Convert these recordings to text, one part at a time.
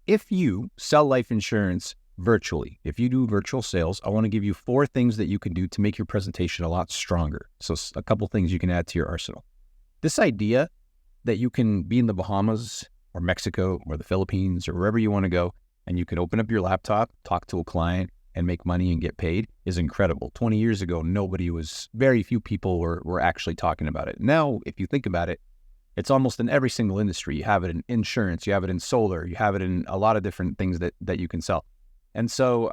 if you sell life insurance virtually, if you do virtual sales, I want to give you 4 things that you can do to make your presentation a lot stronger. So a couple things you can add to your arsenal. This idea that you can be in the Bahamas or Mexico or the Philippines or wherever you want to go, and you can open up your laptop, talk to a client, and make money and get paid is incredible. 20 years ago, very few people were actually talking about it. Now, if you think about it, it's almost in every single industry. You have it in insurance, you have it in solar, you have it in a lot of different things that you can sell. And so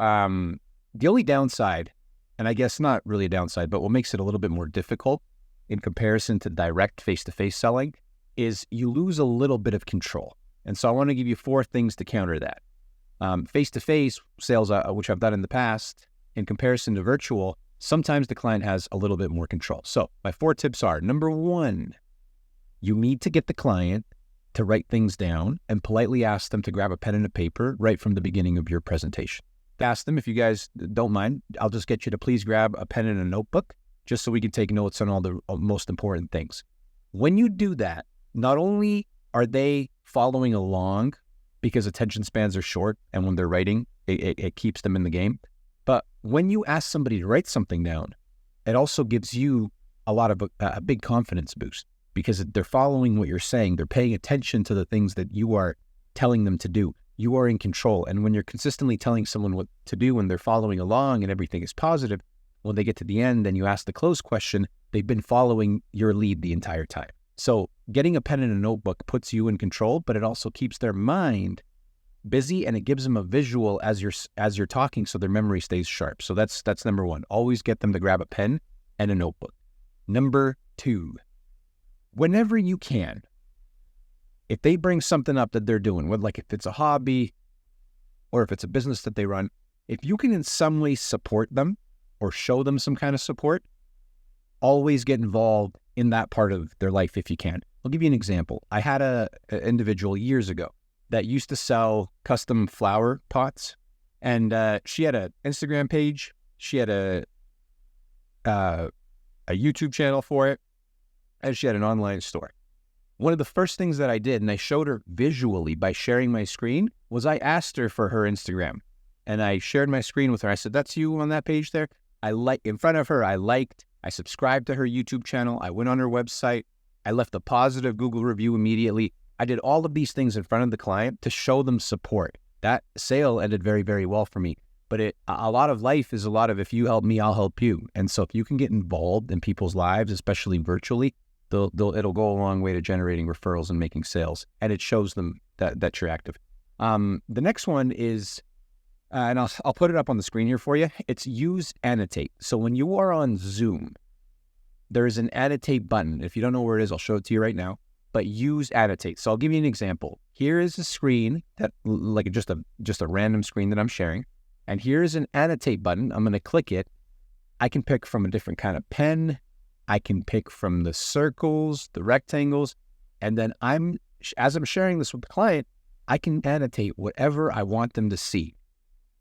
the only downside, and I guess not really a downside, but what makes it a little bit more difficult in comparison to direct face-to-face selling is you lose a little bit of control. And so I want to give you 4 things to counter that. Face-to-face sales, which I've done in the past, in comparison to virtual, sometimes the client has a little bit more control. So my 4 tips are, number 1, you need to get the client to write things down and politely ask them to grab a pen and a paper right from the beginning of your presentation. Ask them, if you guys don't mind, I'll just get you to please grab a pen and a notebook just so we can take notes on all the most important things. When you do that, not only are they following along because attention spans are short, and when they're writing, it keeps them in the game. But when you ask somebody to write something down, it also gives you a big confidence boost because they're following what you're saying. They're paying attention to the things that you are telling them to do. You are in control. And when you're consistently telling someone what to do and they're following along and everything is positive, when they get to the end and you ask the close question, they've been following your lead the entire time. So getting a pen and a notebook puts you in control, but it also keeps their mind busy and it gives them a visual as you're talking, so their memory stays sharp. So that's number 1. Always get them to grab a pen and a notebook. Number 2, whenever you can, if they bring something up that they're doing, like if it's a hobby or if it's a business that they run, if you can in some way support them or show them some kind of support, always get involved in that part of their life if you can. I'll give you an example. I had an individual years ago that used to sell custom flower pots, and she had an Instagram page. She had a YouTube channel for it, and she had an online store. One of the first things that I did, and I showed her visually by sharing my screen, was I asked her for her Instagram, and I shared my screen with her. I said, "That's you on that page there?" In front of her, I subscribed to her YouTube channel. I went on her website. I left a positive Google review immediately. I did all of these things in front of the client to show them support. That sale ended very, very well for me. But a lot of life is a lot of, if you help me, I'll help you. And so if you can get involved in people's lives, especially virtually, it'll go a long way to generating referrals and making sales. And it shows them that you're active. The next one is, and I'll put it up on the screen here for you. It's use annotate. So when you are on Zoom, there's an annotate button. If you don't know where it is, I'll show it to you right now. But use annotate. So I'll give you an example. Here is a screen that, like just a random screen that I'm sharing. And here's an annotate button. I'm going to click it. I can pick from a different kind of pen. I can pick from the circles, the rectangles. And then as I'm sharing this with the client, I can annotate whatever I want them to see.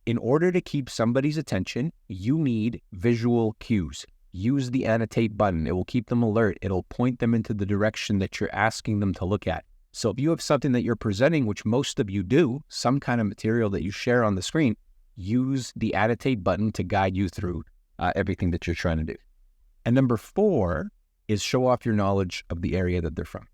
In order to keep somebody's attention, you need visual cues. Use the annotate button. It will keep them alert. It'll point them into the direction that you're asking them to look at. So if you have something that you're presenting, which most of you do, some kind of material that you share on the screen, use the annotate button to guide you through everything that you're trying to do. And number 4 is show off your knowledge of the area that they're from.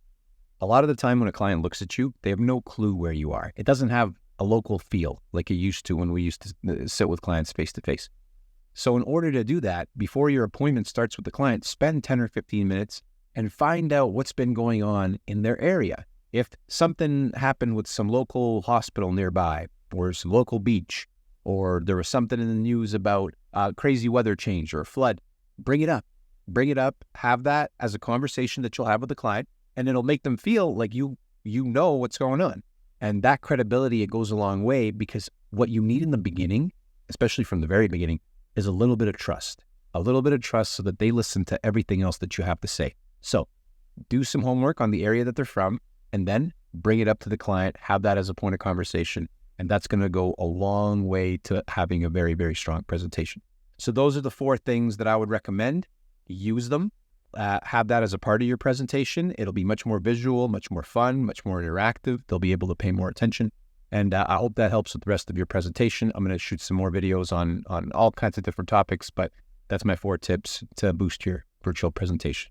A lot of the time when a client looks at you, they have no clue where you are. It doesn't have a local feel like it used to when we used to sit with clients face to face. So in order to do that, before your appointment starts with the client, spend 10 or 15 minutes and find out what's been going on in their area. If something happened with some local hospital nearby or some local beach, or there was something in the news about crazy weather change or a flood, bring it up. Bring it up. Have that as a conversation that you'll have with the client, and it'll make them feel like you know what's going on. And that credibility, it goes a long way, because what you need in the beginning, especially from the very beginning, is a little bit of trust so that they listen to everything else that you have to say. So do some homework on the area that they're from, and then bring it up to the client, have that as a point of conversation. And that's going to go a long way to having a very, very strong presentation. So those are the 4 things that I would recommend. Use them, have that as a part of your presentation. It'll be much more visual, much more fun, much more interactive. They'll be able to pay more attention. And I hope that helps with the rest of your presentation. I'm going to shoot some more videos on all kinds of different topics, but that's my 4 tips to boost your virtual presentation.